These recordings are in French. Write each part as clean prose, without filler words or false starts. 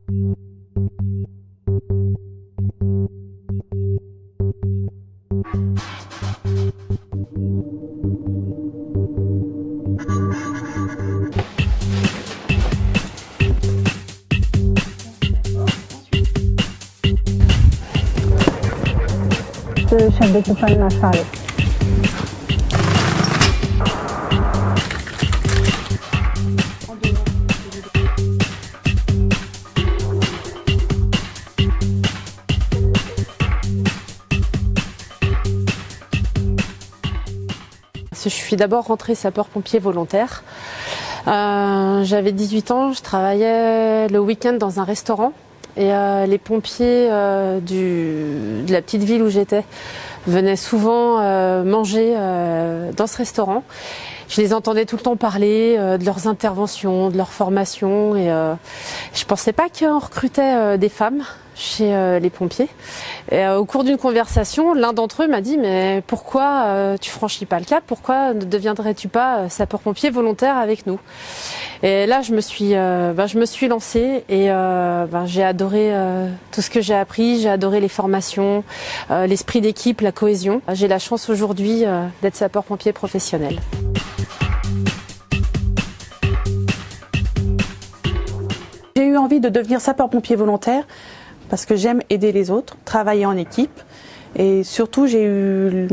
Le chef d'équipage m'a parlé. Je suis d'abord rentrée sapeur-pompier volontaire. J'avais 18 ans, je travaillais le week-end dans un restaurant. Et les pompiers de la petite ville où j'étais venaient souvent manger dans ce restaurant. Je les entendais tout le temps parler de leurs interventions, de leur formation. Et je pensais pas qu'on recrutait des femmes chez les pompiers. Et au cours d'une conversation, l'un d'entre eux m'a dit « Mais pourquoi tu franchis pas le cap? Pourquoi ne deviendrais-tu pas sapeur-pompier volontaire avec nous ?» Et là, je me suis lancée et j'ai adoré tout ce que j'ai appris. J'ai adoré les formations, l'esprit d'équipe, la cohésion. J'ai la chance aujourd'hui d'être sapeur-pompier professionnel. J'ai eu envie de devenir sapeur-pompier volontaire parce que j'aime aider les autres, travailler en équipe. Et surtout, j'ai eu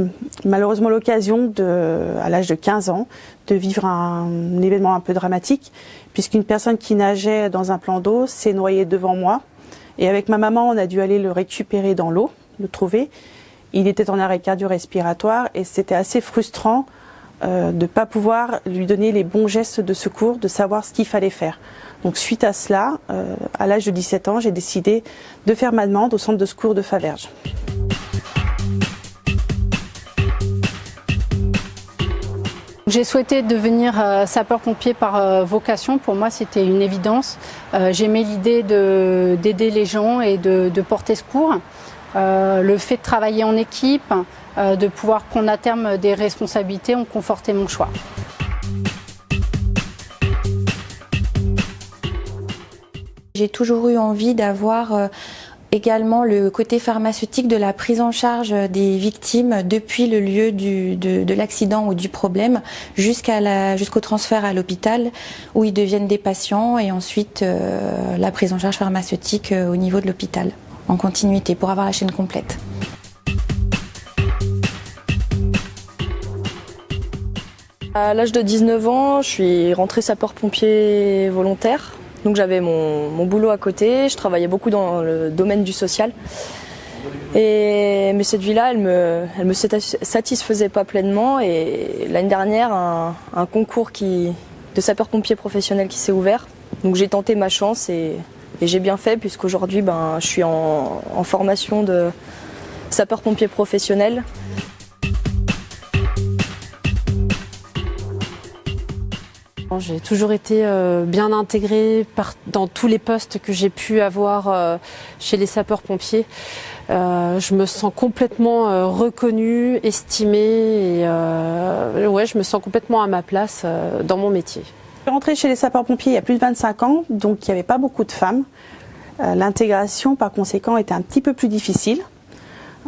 malheureusement l'occasion, à l'âge de 15 ans, de vivre un événement un peu dramatique, puisqu'une personne qui nageait dans un plan d'eau s'est noyée devant moi. Et avec ma maman, on a dû aller le récupérer dans l'eau, le trouver. Il était en arrêt cardio-respiratoire et c'était assez frustrant de ne pas pouvoir lui donner les bons gestes de secours, de savoir ce qu'il fallait faire. Donc suite à cela, à l'âge de 17 ans, j'ai décidé de faire ma demande au centre de secours de Faverges. J'ai souhaité devenir sapeur-pompier par vocation. Pour moi, c'était une évidence. J'aimais l'idée d'aider les gens et de porter secours. Le fait de travailler en équipe, de pouvoir prendre à terme des responsabilités ont conforté mon choix. J'ai toujours eu envie d'avoir également le côté pharmaceutique de la prise en charge des victimes depuis le lieu de l'accident ou du problème jusqu'au transfert à l'hôpital où ils deviennent des patients et ensuite la prise en charge pharmaceutique au niveau de l'hôpital en continuité pour avoir la chaîne complète. À l'âge de 19 ans, je suis rentrée sapeur-pompier volontaire. Donc j'avais mon boulot à côté, je travaillais beaucoup dans le domaine du social. Mais cette vie-là, elle me satisfaisait pas pleinement. Et l'année dernière, un concours de sapeur-pompier professionnel qui s'est ouvert. Donc j'ai tenté ma chance et j'ai bien fait puisqu'aujourd'hui je suis en formation de sapeur-pompier professionnel. J'ai toujours été bien intégrée dans tous les postes que j'ai pu avoir chez les sapeurs-pompiers. Je me sens complètement reconnue, estimée et je me sens complètement à ma place dans mon métier. Je suis rentrée chez les sapeurs-pompiers il y a plus de 25 ans, donc il n'y avait pas beaucoup de femmes. L'intégration, par conséquent, était un petit peu plus difficile.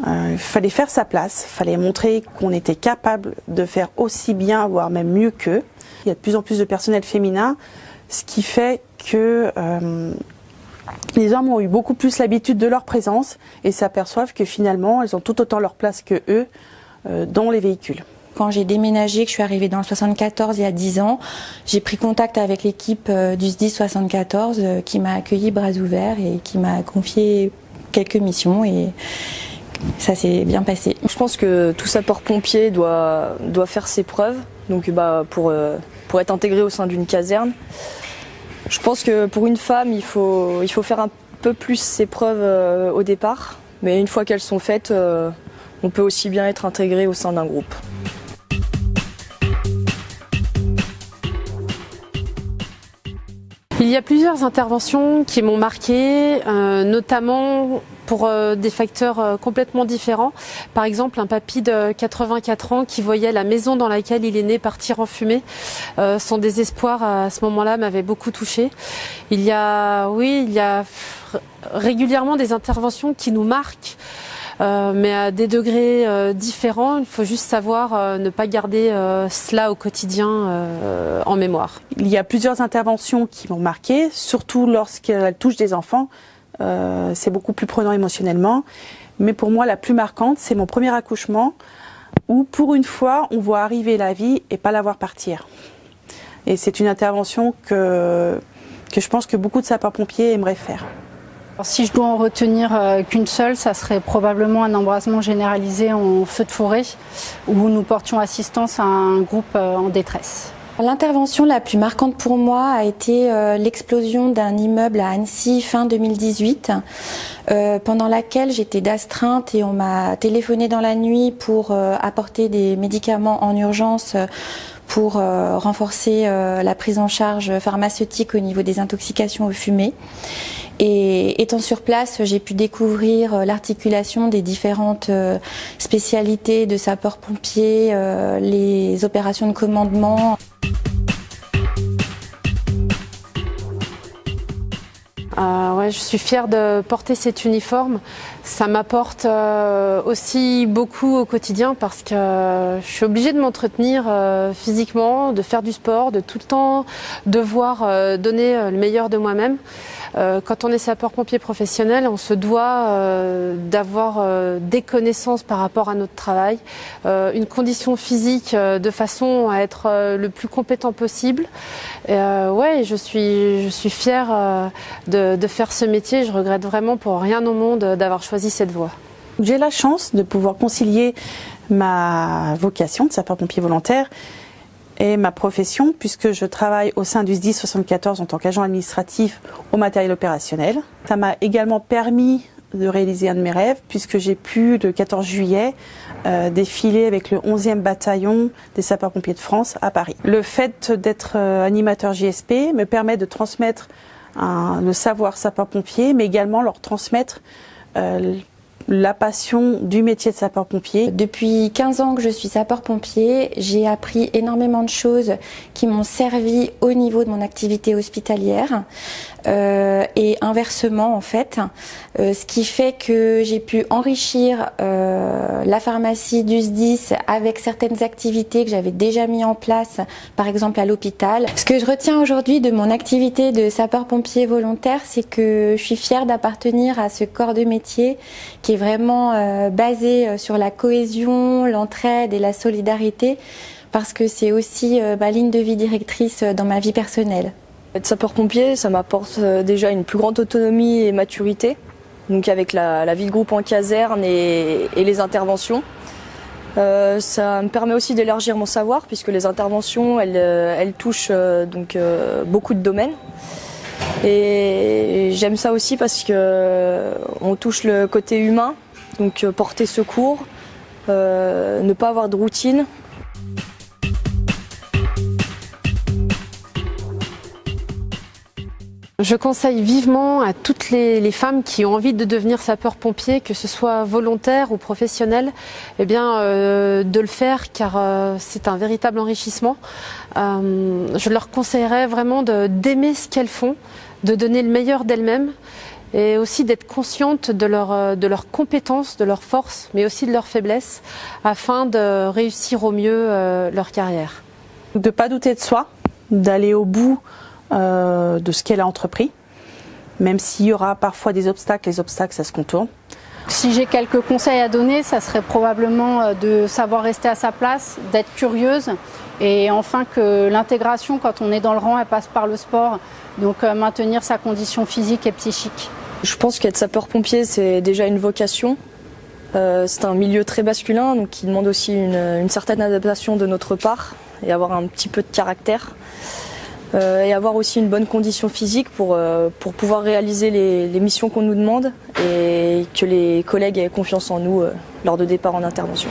Il fallait faire sa place, il fallait montrer qu'on était capable de faire aussi bien, voire même mieux qu'eux. Il y a de plus en plus de personnel féminin, ce qui fait que les hommes ont eu beaucoup plus l'habitude de leur présence et s'aperçoivent que finalement, elles ont tout autant leur place que eux dans les véhicules. Quand j'ai déménagé, que je suis arrivée dans le 74 il y a 10 ans, j'ai pris contact avec l'équipe du SDIS 74 qui m'a accueilli bras ouverts et qui m'a confié quelques missions et ça s'est bien passé. Je pense que tout sapeur-pompier doit faire ses preuves. Donc pour être intégré au sein d'une caserne, je pense que pour une femme, il faut faire un peu plus ses preuves au départ. Mais une fois qu'elles sont faites, on peut aussi bien être intégré au sein d'un groupe. Il y a plusieurs interventions qui m'ont marquée, notamment pour des facteurs complètement différents. Par exemple, un papy de 84 ans qui voyait la maison dans laquelle il est né partir en fumée. Son désespoir à ce moment-là m'avait beaucoup touchée. Il y a régulièrement des interventions qui nous marquent. Mais à des degrés différents, il faut juste savoir ne pas garder cela au quotidien en mémoire. Il y a plusieurs interventions qui m'ont marqué, surtout lorsqu'elles touchent des enfants. C'est beaucoup plus prenant émotionnellement. Mais pour moi, la plus marquante, c'est mon premier accouchement, où pour une fois, on voit arriver la vie et pas la voir partir. Et c'est une intervention que je pense que beaucoup de sapeurs-pompiers aimeraient faire. Alors, si je dois en retenir qu'une seule, ça serait probablement un embrasement généralisé en feu de forêt où nous portions assistance à un groupe en détresse. L'intervention la plus marquante pour moi a été l'explosion d'un immeuble à Annecy fin 2018, pendant laquelle j'étais d'astreinte et on m'a téléphoné dans la nuit pour apporter des médicaments en urgence pour renforcer la prise en charge pharmaceutique au niveau des intoxications aux fumées. Et étant sur place, j'ai pu découvrir l'articulation des différentes spécialités de sapeurs-pompiers, les opérations de commandement. Ouais, je suis fière de porter cet uniforme. Ça m'apporte aussi beaucoup au quotidien parce que je suis obligée de m'entretenir physiquement, de faire du sport, de tout le temps devoir donner le meilleur de moi-même. Quand on est sapeur-pompier professionnel, on se doit d'avoir des connaissances par rapport à notre travail, une condition physique de façon à être le plus compétent possible. Ouais, je suis fière de faire ce métier. Je regrette vraiment pour rien au monde d'avoir choisi cette voie. J'ai la chance de pouvoir concilier ma vocation de sapeur-pompier volontaire et ma profession, puisque je travaille au sein du SDIS 74 en tant qu'agent administratif au matériel opérationnel. Ça m'a également permis de réaliser un de mes rêves, puisque j'ai pu, le 14 juillet, défiler avec le 11e bataillon des sapeurs-pompiers de France à Paris. Le fait d'être animateur JSP me permet de transmettre le savoir sapeur-pompier, mais également leur transmettre la passion du métier de sapeur-pompier. Depuis 15 ans que je suis sapeur-pompier, j'ai appris énormément de choses qui m'ont servi au niveau de mon activité hospitalière et inversement en fait, ce qui fait que j'ai pu enrichir la pharmacie du SDIS avec certaines activités que j'avais déjà mis en place, par exemple à l'hôpital. Ce que je retiens aujourd'hui de mon activité de sapeur-pompier volontaire, c'est que je suis fière d'appartenir à ce corps de métier qui est vraiment basé sur la cohésion, l'entraide et la solidarité, parce que c'est aussi ma ligne de vie directrice dans ma vie personnelle. Être sapeur-pompier, ça m'apporte déjà une plus grande autonomie et maturité, donc avec la vie de groupe en caserne et les interventions. Ça me permet aussi d'élargir mon savoir, puisque les interventions, elles touchent beaucoup de domaines. Et j'aime ça aussi parce que on touche le côté humain, donc porter secours, ne pas avoir de routine. Je conseille vivement à toutes les femmes qui ont envie de devenir sapeur-pompier, que ce soit volontaire ou professionnel, de le faire, car c'est un véritable enrichissement. Je leur conseillerais vraiment d'aimer ce qu'elles font, de donner le meilleur d'elles-mêmes et aussi d'être conscientes de leurs compétences, de leurs forces, mais aussi de leurs faiblesses, afin de réussir au mieux leur carrière. De ne pas douter de soi, d'aller au bout de ce qu'elle a entrepris, même s'il y aura parfois des obstacles, les obstacles ça se contourne. Si j'ai quelques conseils à donner, ça serait probablement de savoir rester à sa place, d'être curieuse et enfin que l'intégration quand on est dans le rang elle passe par le sport, donc maintenir sa condition physique et psychique. Je pense qu'être sapeur-pompier c'est déjà une vocation. C'est un milieu très masculin, donc qui demande aussi une certaine adaptation de notre part et avoir un petit peu de caractère. Et avoir aussi une bonne condition physique pour pouvoir réaliser les missions qu'on nous demande et que les collègues aient confiance en nous lors de départ en intervention.